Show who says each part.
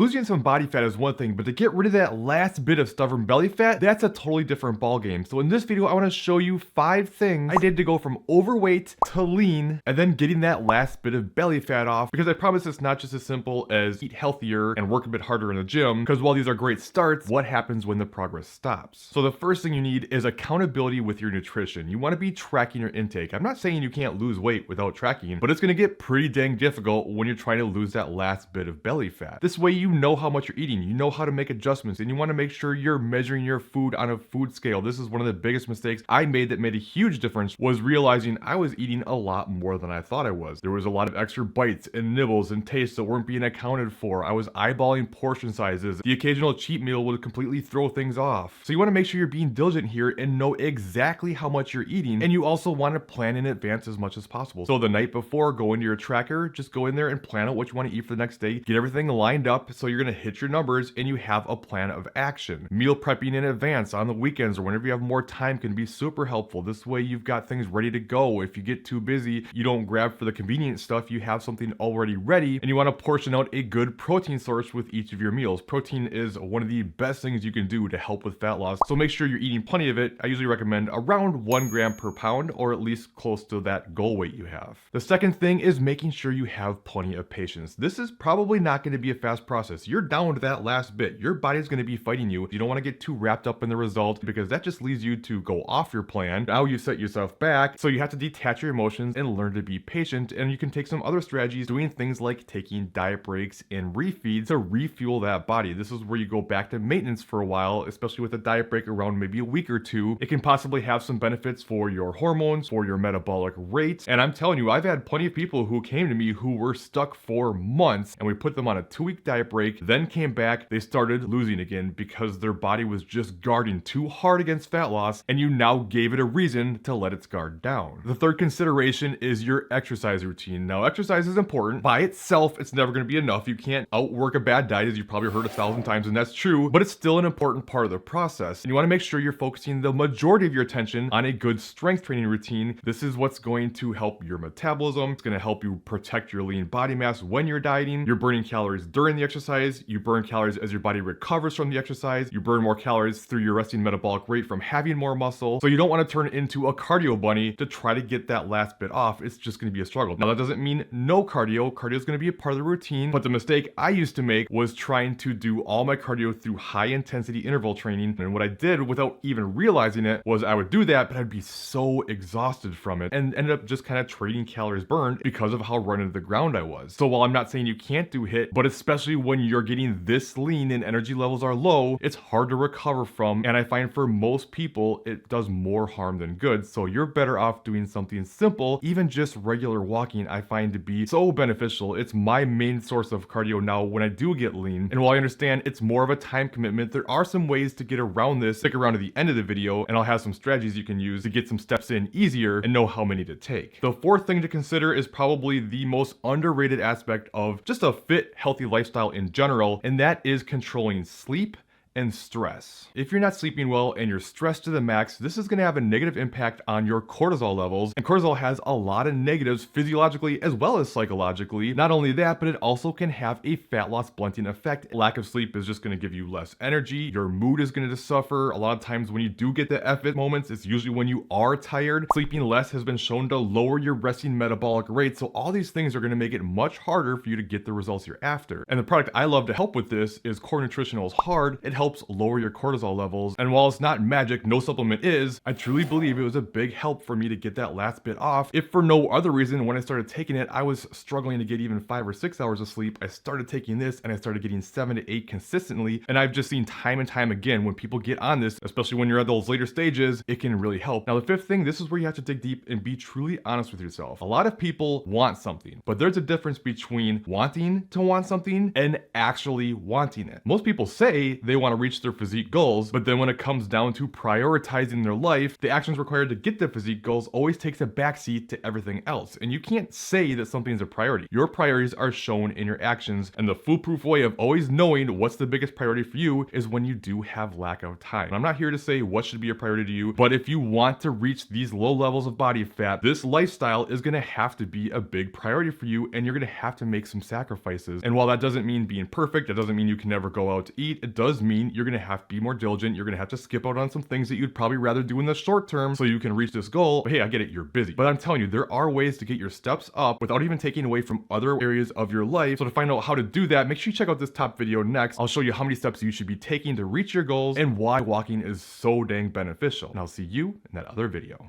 Speaker 1: Losing some body fat is one thing, but to get rid of that last bit of stubborn belly fat, that's a totally different ballgame. So in this video, I want to show you 5 things I did to go from overweight to lean, and then getting that last bit of belly fat off, because I promise it's not just as simple as eat healthier and work a bit harder in the gym, because while these are great starts, what happens when the progress stops? So the first thing you need is accountability with your nutrition. You want to be tracking your intake. I'm not saying you can't lose weight without tracking, but it's going to get pretty dang difficult when you're trying to lose that last bit of belly fat. This way you know how much you're eating, you know how to make adjustments, and you want to make sure you're measuring your food on a food scale. This is one of the biggest mistakes I made that made a huge difference, was realizing I was eating a lot more than I thought I was. There was a lot of extra bites and nibbles and tastes that weren't being accounted for. I was eyeballing portion sizes. The occasional cheat meal would completely throw things off. So you want to make sure you're being diligent here and know exactly how much you're eating, and you also want to plan in advance as much as possible. So the night before, go into your tracker, just go in there and plan out what you want to eat for the next day, get everything lined up so you're going to hit your numbers and you have a plan of action. Meal prepping in advance on the weekends or whenever you have more time can be super helpful. This way you've got things ready to go. If you get too busy, you don't grab for the convenient stuff, you have something already ready, and you want to portion out a good protein source with each of your meals. Protein is one of the best things you can do to help with fat loss, so make sure you're eating plenty of it. I usually recommend around 1 gram per pound, or at least close to that goal weight you have. The second thing is making sure you have plenty of patience. This is probably not going to be a fast process. You're down to that last bit. Your body's going to be fighting you. You don't want to get too wrapped up in the result, because that just leads you to go off your plan. Now you set yourself back, so you have to detach your emotions and learn to be patient, and you can take some other strategies, doing things like taking diet breaks and refeeds to refuel that body. This is where you go back to maintenance for a while, especially with a diet break around maybe a week or two. It can possibly have some benefits for your hormones, for your metabolic rate, and I'm telling you, I've had plenty of people who came to me who were stuck for months, and we put them on a 2-week diet break, then came back, they started losing again because their body was just guarding too hard against fat loss, and you now gave it a reason to let its guard down. The third consideration is your exercise routine. Now, exercise is important. By itself, it's never going to be enough. You can't outwork a bad diet, as you've probably heard 1,000 times, and that's true, but it's still an important part of the process. And you want to make sure you're focusing the majority of your attention on a good strength training routine. This is what's going to help your metabolism. It's going to help you protect your lean body mass when you're dieting. You're burning calories during the exercise. You burn calories as your body recovers from the exercise. You burn more calories through your resting metabolic rate from having more muscle. So you don't want to turn it into a cardio bunny to try to get that last bit off. It's just going to be a struggle. Now, that doesn't mean no cardio. Cardio is going to be a part of the routine, but the mistake I used to make was trying to do all my cardio through high intensity interval training. And what I did without even realizing it was I would do that, but I'd be so exhausted from it and ended up just kind of trading calories burned because of how run into the ground I was. So while I'm not saying you can't do HIIT, but especially when you're getting this lean and energy levels are low, it's hard to recover from. And I find for most people, it does more harm than good. So you're better off doing something simple. Even just regular walking, I find to be so beneficial. It's my main source of cardio now when I do get lean. And while I understand it's more of a time commitment, there are some ways to get around this. Stick around to the end of the video and I'll have some strategies you can use to get some steps in easier and know how many to take. The fourth thing to consider is probably the most underrated aspect of just a fit, healthy lifestyle in general, and that is controlling sleep and stress. If you're not sleeping well and you're stressed to the max, this is going to have a negative impact on your cortisol levels, and cortisol has a lot of negatives physiologically as well as psychologically. Not only that, but it also can have a fat loss blunting effect. Lack of sleep is just going to give you less energy. Your mood is going to suffer. A lot of times when you do get the F-it moments, it's usually when you are tired. Sleeping less has been shown to lower your resting metabolic rate, so all these things are going to make it much harder for you to get the results you're after. And the product I love to help with this is Core Nutritional's Hard. It helps lower your cortisol levels, and while it's not magic, no supplement is, I truly believe it was a big help for me to get that last bit off. If for no other reason, when I started taking it, I was struggling to get even 5 or 6 hours of sleep. I started taking this and I started getting 7 to 8 consistently, and I've just seen time and time again when people get on this, especially when you're at those later stages, it can really help. Now, the fifth thing, this is where you have to dig deep and be truly honest with yourself. A lot of people want something, but there's a difference between wanting to want something and actually wanting it. Most people say they want want to reach their physique goals, but then when it comes down to prioritizing their life, the actions required to get the physique goals always takes a backseat to everything else. And you can't say that something is a priority. Your priorities are shown in your actions, and the foolproof way of always knowing what's the biggest priority for you is when you do have lack of time. And I'm not here to say what should be a priority to you, but if you want to reach these low levels of body fat, this lifestyle is going to have to be a big priority for you, and you're going to have to make some sacrifices. And while that doesn't mean being perfect, it doesn't mean you can never go out to eat, it does mean you're going to have to be more diligent. You're going to have to skip out on some things that you'd probably rather do in the short term so you can reach this goal. But hey, I get it, you're busy. But I'm telling you, there are ways to get your steps up without even taking away from other areas of your life. So to find out how to do that, make sure you check out this top video next. I'll show you how many steps you should be taking to reach your goals and why walking is so dang beneficial. And I'll see you in that other video.